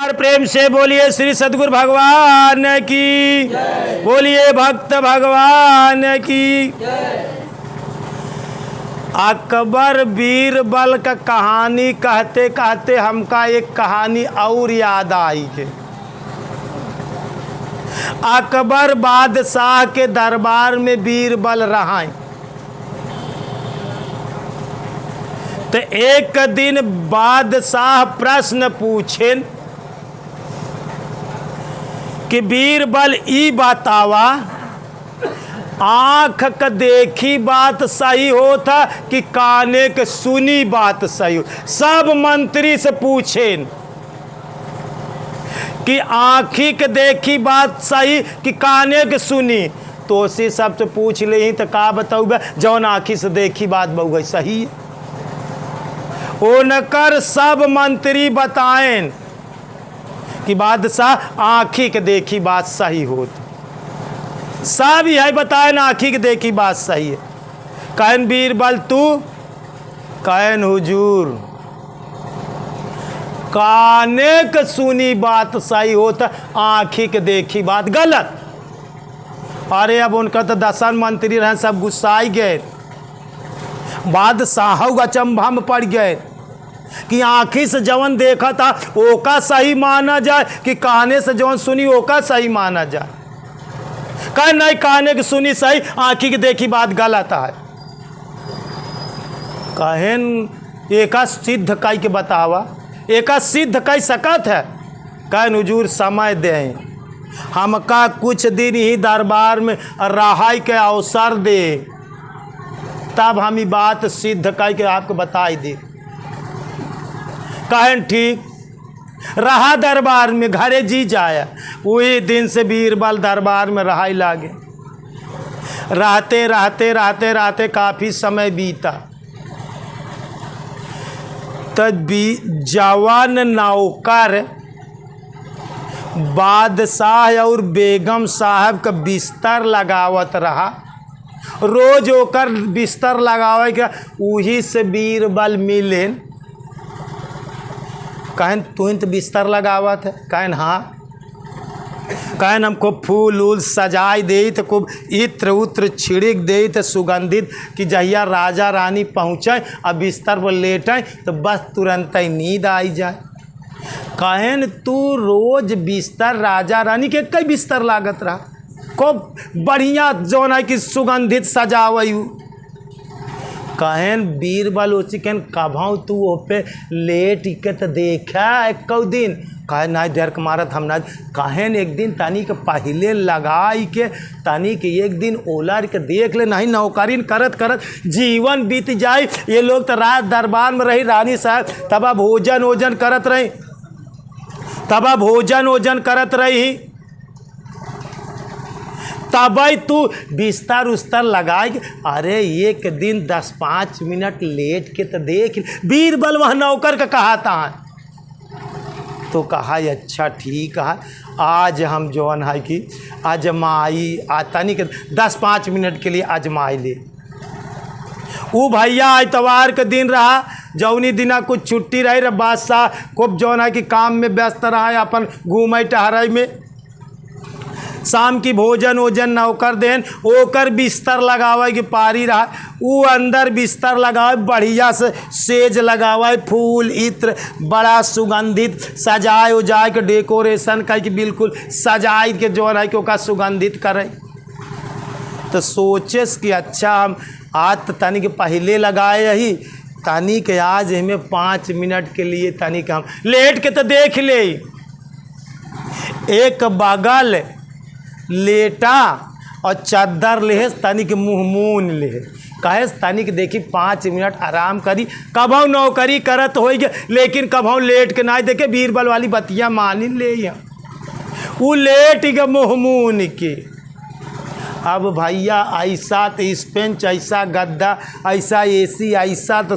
और प्रेम से बोलिए श्री सद्गुरु भगवान की, बोलिए भक्त भगवान की। अकबर बीरबल का कहानी कहते कहते हमका एक कहानी और याद आई है। अकबर बादशाह के दरबार में बीरबल रहा। तो एक दिन बादशाह प्रश्न पूछे कि बीरबल ई बतावा, आँख का देखी बात सही होता कि काने के सुनी बात सही हो। सब मंत्री से पूछे कि आँखी के देखी बात सही कि काने के सुनी, तो उसी सबसे पूछ ले तो का बताऊगा जौन आँखी से देखी बात बहु सही है। उनकर सब मंत्री बताएं कि बादशाह आँखी के देखी बात सही होती। सब यही बताए ना आँखी के देखी बात सही है। कहन बीरबल तू, कहन हुजूर काने के सुनी बात सही होता, आँखी के देखी बात गलत। अरे अब उनका तो 10 मंत्री रहे, सब गुस्साई गए। बादशाह अचंभा में पड़ गए कि आँखी से जवन देखा था ओका सही माना जाए कि काने से जवन सुनी ओका सही माना जाए। कह नहीं, काने की सुनी सही, आँखी की देखी बात गलत है। कहन एका सिद्ध कई के बतावा, एका सिद्ध कई सकत है। कहन हुजूर समय दें, हमका कुछ दिन ही दरबार में रहाई के अवसर दे, तब हम ये बात सिद्ध करके आपको बताई दे। कहन ठीक, रहा दरबार में, घरे जी जाया। वही दिन से बीरबल दरबार में रहाई लागे। रहते रहते रहते रहते काफ़ी समय बीता। तब जवान नौकर बादशाह और बेगम साहब का बिस्तर लगावत रहा। रोज ओकर बिस्तर लगावे के वही से बीरबल मिले। कहन तू तो बिस्तर लगावत है? कहन हाँ। कहन हमको फूल उल सजाई दे, तो खूब इत्र उत्र छिड़क दे, तो सुगंधित कि जहिया राजा रानी पहुँचे और बिस्तर पर लेटे तो बस तुरंत ही नींद आई जाए। कहन तू रोज बिस्तर राजा रानी के कई बिस्तर लागत रहा, खूब बढ़िया जौन है कि सुगंधित सजावयू। कहन बीरबल उसी कहन कभाऊ तू ओ पे लेट के तो देखा एक दिन? कहे नहीं डर के मारत हम ना। कहन एक दिन तनी के पहले लगाई के तनी के एक दिन ओला के देख ले, नहीं नौकरी करत करत जीवन बीत जाए। ये लोग तो रात दरबार में रही, रानी साहब तब भोजन ओजन करत रही, तब भोजन ओजन करत रही, तब तू बिस्तर उस्तर लगाए। अरे एक दिन 10-5 मिनट लेट के तो देख। बीरबल वह नौकर का कहा था, तो कहा अच्छा ठीक है, आज हम जौन है कि आजमाई आता नहीं कि 10-5 मिनट के लिए आजमाई ले। वो भैया इतवार के दिन रहा, जौनी दिना कुछ छुट्टी रही रहा। बादशाह खूब जौन है कि काम में व्यस्त रहा है, अपन घूमे टहराई में। शाम की भोजन ओजन नौकर देन ओकर बिस्तर लगावे की पारी रहा। वो अंदर बिस्तर लगावे, बढ़िया से सेज लगावे, फूल इत्र बड़ा सुगंधित सजाए उजाए के डेकोरेशन करके बिल्कुल सजाए के जो है कि ओका सुगंधित करे। तो सोचे कि अच्छा हम आज तनी के पहले लगाए यही, तनी के आज हमें 5 मिनट के लिए तनी के हम लेट के तो देख ले। एक बगल लेटा और चादर ले, तनिक मुँह मून ले। कहे तनिक देखी 5 मिनट आराम करी। कभौ नौकरी करत हो गया, लेकिन कभौ लेट के ना देखे बीरबल वाली बतिया मानी ले। वो लेट के मुँह मून के। अब भैया ऐसा तो स्पेंच, ऐसा गद्दा, ऐसा एसी, ऐसा तो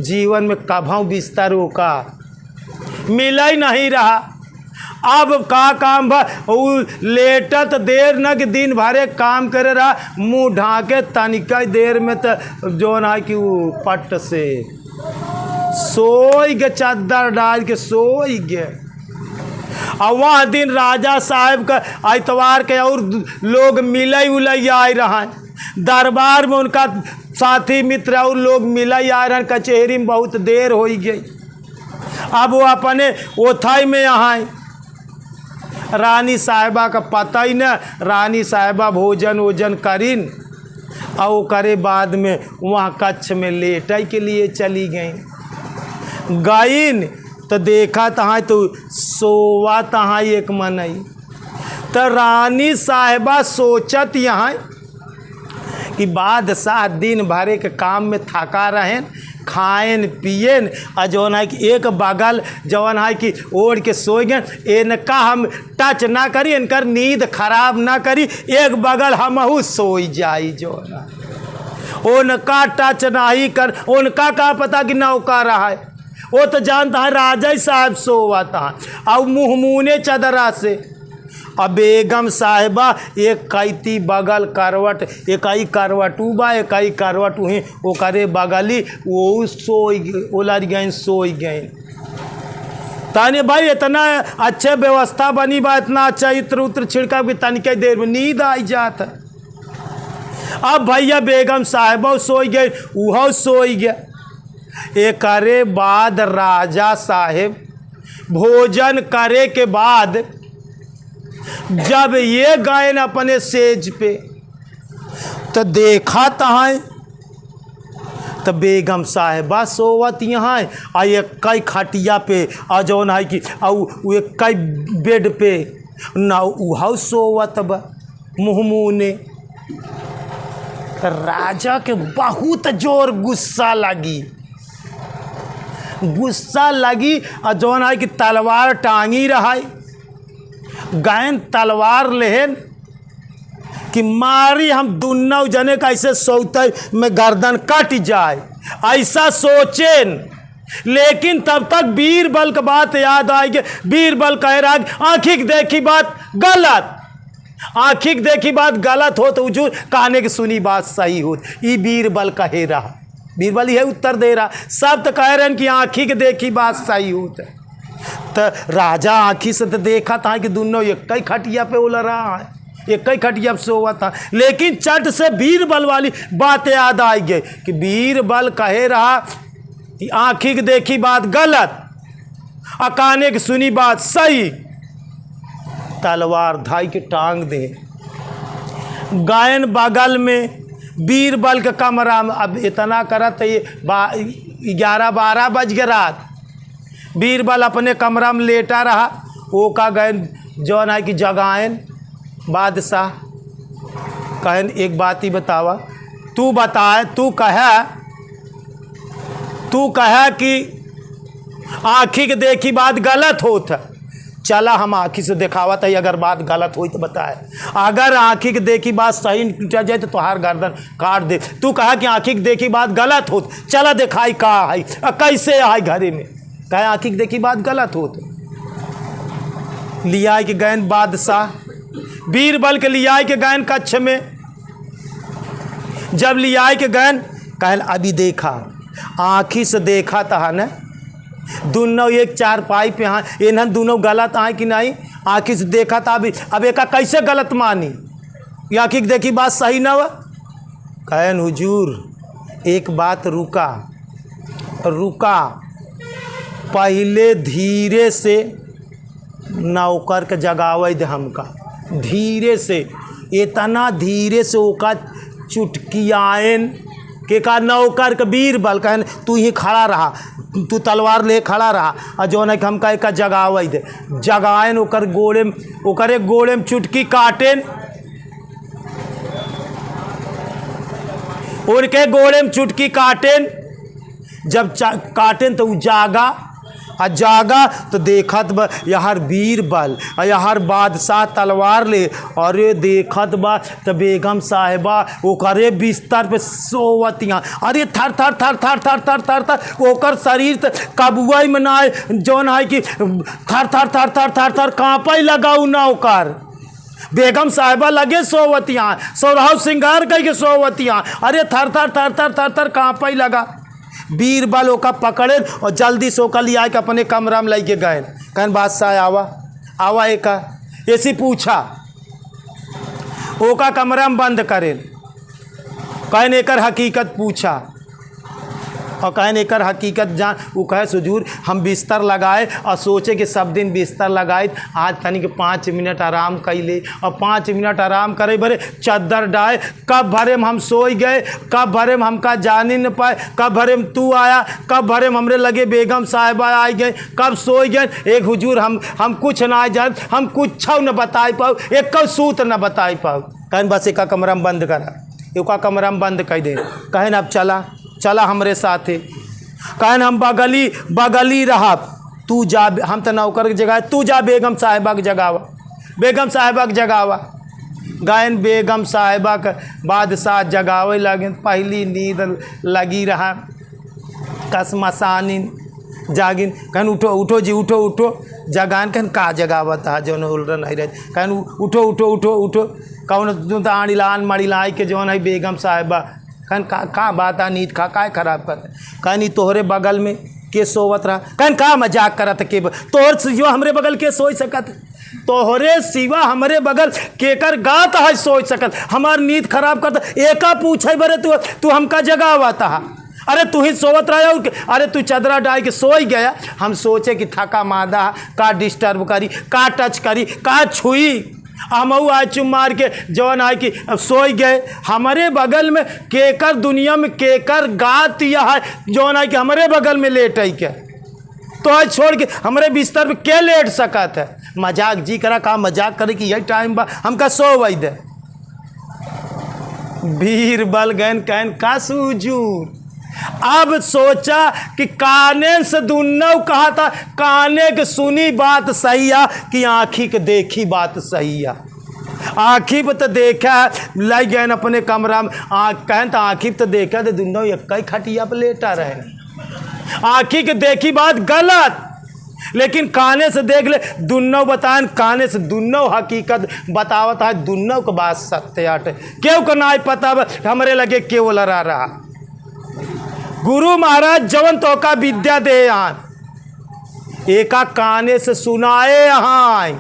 जीवन में कभौ बिस्तरों का मिला ही नहीं रहा। अब का काम भा लेटत देर न कि दिन भरे काम करे रहा, मुँह ढाके तनिका देर में तो जो ना कि वो पट से सोई के चादर डाल के सोई गे। और वह दिन राजा साहब का इतवार के और लोग मिलई उलई आए रहा दरबार में, उनका साथी मित्र और लोग मिलई आ रहे। कचहरी में बहुत देर हो गई। अब वो अपने ओथाई में यहाँ रानी साहिबा का पता ही न। रानी साहिबा भोजन वोजन करीन और करे बाद में वहाँ कच्छ में लेटाई के लिए चली गईन तो देखा तहाँ तो सोवा तहाँ एक मनई। तो रानी साहिबा सोचत यहाँ कि बादशाह दिन भरे के काम में थका रहें, खाएन पियन और जौन है कि एक बगल जौन है कि ओढ़ के सोए गए, इनका हम टच ना करी, इनकर नींद खराब ना करी, एक बगल हमहू सोई जाई। जौन उनका टच नहीं कर, उनका क्या पता कि नौका रहा है, वो तो जानता है राजा साहब सोवाता है और मुँह मुने चदरा से। अब बेगम साहिबा एक कैती बगल करवट, एक करवटू बा एक करवट उहें वो करे बगली, वो सोई उलझ गए सोई गए। ताने भाई इतना अच्छे व्यवस्था बनी बा, इतना अच्छा इत्र उत्र छिड़का कि तनिक देर में नींद आई जाता। अब भैया बेगम साहिबा सोई गए, वह सोई गया। एक करे बाद राजा साहेब भोजन करे के बाद जब ये गए न अपने सेज पे तो देखा तहाँ तो बेगम साहिबा सोवत यहाँ आ एक कई खटिया पे आ जौन है कि एक कई बेड पे ना उहा सोवत बा मुँह मुने। राजा के बहुत जोर गुस्सा लगी और जौन है कि तलवार टांगी रहा, गैन तलवार लेहन कि मारी हम दोनों जने कैसे सोते में गर्दन कट जाए, ऐसा सोचेन। लेकिन तब तक बीरबल का बात याद आएगी। बीरबल कह रहा आँखिक देखी बात गलत, आँखिक देखी बात गलत हो तो हुजूर कहने की सुनी बात सही हो। ये बीरबल कहे रहा, बीरबल यह उत्तर दे रहा। सब तो कह रहे हैं कि आँखी के देखी बात सही होता है। तो राजा आँखी से तो देखा था कि दोनों एक ही खटिया पे उलझ रहा है, एक ही खटिया पे सोवा था। लेकिन चट से बीरबल वाली बात याद आई गई कि बीरबल कहे रहा कि आँखी की देखी बात गलत, अकाने की सुनी बात सही। तलवार धाई के टांग दे गायन बगल में बीरबल के कमरा में। अब इतना करा तो ये 11-12 बज गए रात। बीरबल अपने कमरा में लेटा रहा। वो का गए जौन है कि जगायन बादशाह कहन एक बात ही बतावा, तू बताए, तू कहे कि आँखी के देखी बात गलत होता, चला हम आँखी से दिखावा था, अगर बात गलत हुई तो बताए। अगर आँखी की देखी बात सही चल जाए तो तुहार गर्दन काट दे। तू कहा कि आँखी की देखी बात गलत हो, चला दिखाई कहा है कैसे आए घरे में। कहे आँखी की देखी बात गलत हो तो लिया के गैन बादशाह बीरबल के लिया के गैन कच्छ में। जब लिया के गैन कहल अभी देखा, आँखी से देखा था न दोनों एक चारपाई पे हाँ, इन्हन दोनों गलत आए कि नहीं। आँखी से देखा था अभी, अब एक कैसे गलत मानी, ये आँखी की देखी बात सही ना हुआ। कहन हुजूर एक बात रुका, पहले धीरे से नौकर के जगावे दे हमका, धीरे से, इतना धीरे से ओका चुटकियान के का नौकर के बीरबल कहन तू ही खड़ा रहा, तू तलवार ले खड़ा रहा और जो न हम कह का जगावे दे। जगायन ओकर गोड़े में चुटकी काटेन, उनके गोड़े में चुटकी काटेन। जब काटेन तो जागा तो देखत बा यार बीरबल और यार बादशाह तलवार ले, अरे देखत बा तो बेगम साहिबा ओकरे बिस्तर पे सोवतियाँ। अरे थर थर थर थर थर थर थर थर ओकर शरीर तो कबुआई में ना जौन है कि थर थर थर थर थर थर काँपई लगाऊ ना ओकर। बेगम साहिबा लगे सोवतियाँ, सोरहाव श्रृंगार कह के सोवतियाँ, अरे थर थर थर थर थर थर काँपई लगा। बीरबल ओका पकड़े और जल्दी से ओका लिया के अपने कमरा में लेके गए। कहन बादशाह आवा, आवा एक ऐसी पूछा ओका कमरा में बंद करेल कहन एकर हकीकत पूछा और कहन एकर हकीकत जान वो कहे सुजूर हम बिस्तर लगाए और सोचे कि सब दिन बिस्तर लगाए आज तनिक 5 मिनट आराम कैले और 5 मिनट आराम करे भरे चद्दर डाए कब भरे में हम सोई गए कब भरे में हमका जान ही न पाए कब भरे में तू आया कब भरे में हमरे लगे बेगम साहिबा आई गए कब सोई गए एक हुजूर हम कुछ ना जान हम कुछ न बताई पाओ एक सूत न बताई पाओ कहन बस एक कमरा में बंद करा एक कमरा में बंद कर दे कहन अब चला हमरे साथे कहन हम बगली रहा तू जा हम तो नौकर के जगह तू जा बेगम साहिबा के जगावा गायन बेगम साहिबा के बादशाह जगावे लगे पहली नींद लगी रहा कसमसानी जागिन कहन उठो जी उठो जगान कहन का जगावत है जो उल्टन नहीं रहे कहन उठो कौन तुम तो आड़िलान मड़िलाई के जौन है बेगम साहिबा कहन का बात है नींद काय खराब करते कहन तोहरे बगल में के सोवत रहा कहन का मजाक करत के तोहर सिवा हमरे बगल के सोच सकत तोहरे सिवा हमरे बगल केकर गात है सोच सकत हमार नींद खराब करत एका पूछे बरे तू हमका जगावत है अरे तू ही सोवत रहा अरे तू चदरा डाल के सोई गया हम सोचे कि थका मादा का डिस्टर्ब करी का टच करी का छुई हम आज चुम मार के जौन है कि सोई गए हमारे बगल में केकर दुनिया में केकर गात यह है जौन है कि हमारे बगल में लेट है क्या तो आज छोड़ के हमारे बिस्तर पे के लेट सकत है मजाक जी करा का मजाक करे कि यही टाइम बा हमका सो वही दे बीरबल गैन कहन का सूजूर अब सोचा कि काने से दुन्नौ कहा था काने के सुनी बात सही है कि आँखी के देखी बात सही है आँखी पे तो देखा लग गए अपने कमरा में कहन तो आँखी पे तो देखा तो दुन्नौ एक ही खटिया पे लेटा रहे आँखी के देखी बात गलत लेकिन काने से देख ले दुन्नौ बताएं काने से दुन्नौ हकीकत बतावत है दुन्नौ के बात सत्य आटे क्यों को ना पता हमारे लगे क्यों लड़ा रहा गुरु महाराज जवन तो का विद्या दे यहाँ एका काने से सुनाए यहाँ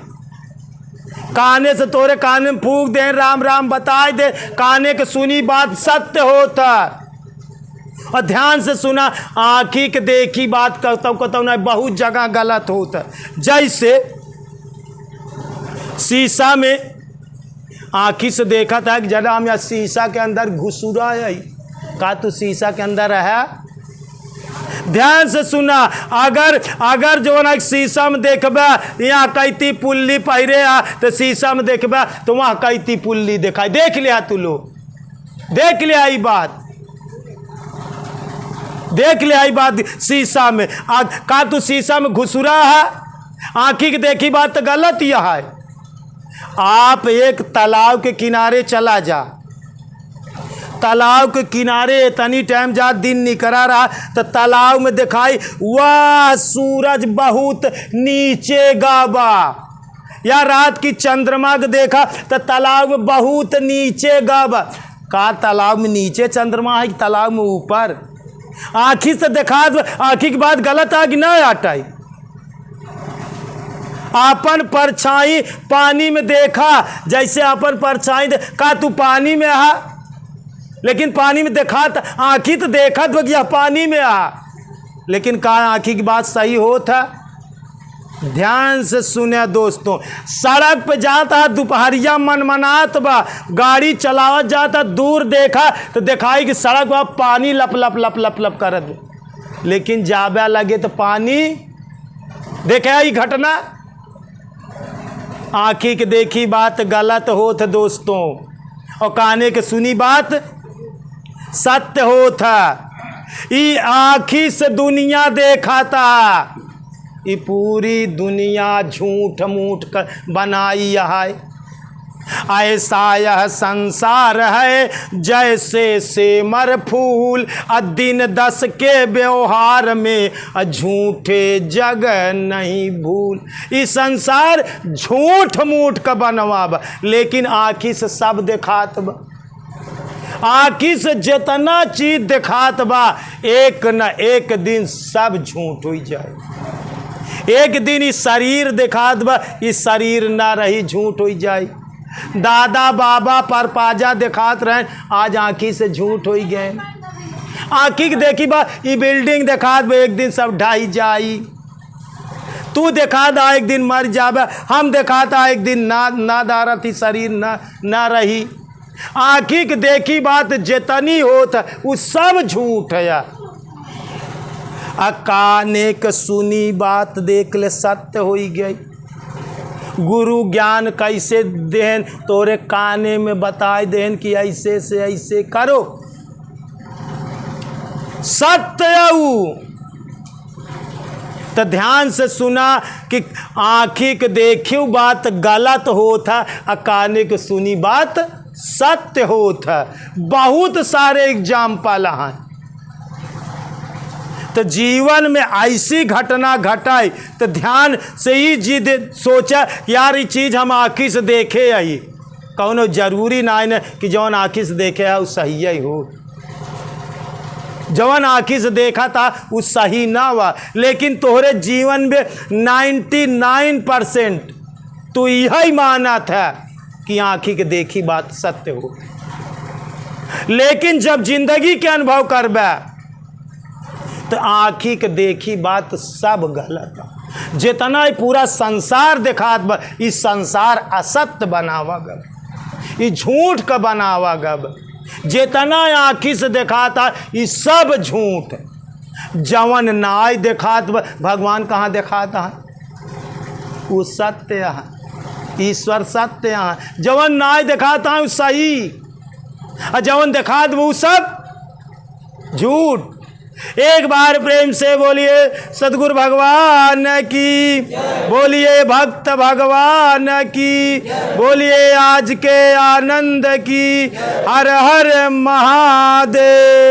काने से तोरे काने में फूक दे राम राम बताए दे काने के सुनी बात सत्य होता और ध्यान से सुना आँखी के देखी बात कहता ना बहुत जगह गलत होता जैसे शीशा में आँखी से देखा था कि जरा हम यहाँ शीशा के अंदर घुसुरा है का तू शीशा के अंदर है ध्यान से सुना अगर जो ना शीशा में देखबा यहाँ कैती पुल्ली पहिरे तो शीशा में देखबा तो वहाँ कैती पुल्ली दिखाई देख लिया तू लोग देख लिया ये बात देख लिया ये बात शीशा में का तू शीशा में घुसुरा है आँखी की देखी बात तो गलत यह है आप एक तालाब के किनारे चला जा तालाब के किनारे इतनी टाइम जा दिन निकला रहा तो तालाब में दिखाई वाह सूरज बहुत नीचे गाबा या रात की चंद्रमा को देखा तो तालाब में बहुत नीचे गाबा का तालाब में नीचे चंद्रमा है कि तालाब में ऊपर आँखी से देखा आँखी की बात गलत है कि ना हटाई अपन परछाई पानी में देखा जैसे अपन परछाई का तू पानी में आ लेकिन पानी में देखा आँखी तो देखा तो यह पानी में आ लेकिन का आँखी की बात सही होता ध्यान से सुने दोस्तों सड़क पे जाता दोपहरिया मनमनात बा गाड़ी चलावत जाता दूर देखा तो दिखाई कि सड़क बा पानी लप लप लप लप लप करत लेकिन जाबे लगे तो पानी देखे ये घटना आँखी के देखी बात गलत होत दोस्तों और काने के सुनी बात सत्य होता ये आँखी से दुनिया देखा था ये पूरी दुनिया झूठ मूठ कर बनाई है ऐसा यह संसार है जैसे सेमर फूल दिन 10 के व्यवहार में झूठे जग नहीं भूल ये संसार झूठ मूठ का बनवाब लेकिन आँखी से सब देखात बा आँखी से जितना चीज दिखात बा एक न एक दिन सब झूठ हो जाए एक दिन इस शरीर दिखात बा, इस शरीर ना रही, झूठ हो जाई। दादा बाबा पर पाजा दिखात रहे, आज आँखी से झूठ हो गए। आँखी के देखी बा ये बिल्डिंग दिखात बा, एक दिन सब ढाई जाई। तू देखा दा एक दिन मर जाबे, हम दिखाता एक दिन ना दारत ही शरीर ना रही। आँखी के देखी बात जितनी होत वो सब झूठ है। काने के सुनी बात देख ले सत्य हो गई। गुरु ज्ञान कैसे देन, तोरे काने में बताए देन कि ऐसे से ऐसे करो, सत्य। तो ध्यान से सुना कि आँखी के देखी बात गलत होता, काने के सुनी बात सत्य होता। बहुत सारे एग्जाम्पल हैं। तो जीवन में ऐसी घटना घटाई तो ध्यान से ही जी सोचा यार ये चीज़ हम आँखी से देखे आई, कौनो जरूरी ना है कि जौन आँखी से देखे है वो सही ही हो। जवन आँखी से देखा था वो सही ना हुआ, लेकिन तोहरे जीवन में 99% तो यही माना था कि आँखी के देखी बात सत्य हो। लेकिन जब जिंदगी के अनुभव करबे तो आँखी के देखी बात सब गलत है। जितना ही पूरा संसार दिखात बा, इस संसार असत्य बनावा गब, ये झूठ का बनावा गब। जितना आँखी से दिखाता ये सब झूठ। जवन नाय दिखात भगवान कहाँ दिखाता है, वो सत्य है, ईश्वर सत्य है। जवन नाय दिखाता है वो सही, और जवन दिखात वो सब झूठ। एक बार प्रेम से बोलिए सद्गुरु भगवान की, बोलिए भक्त भगवान की, बोलिए आज के आनंद की। हर हर महादेव।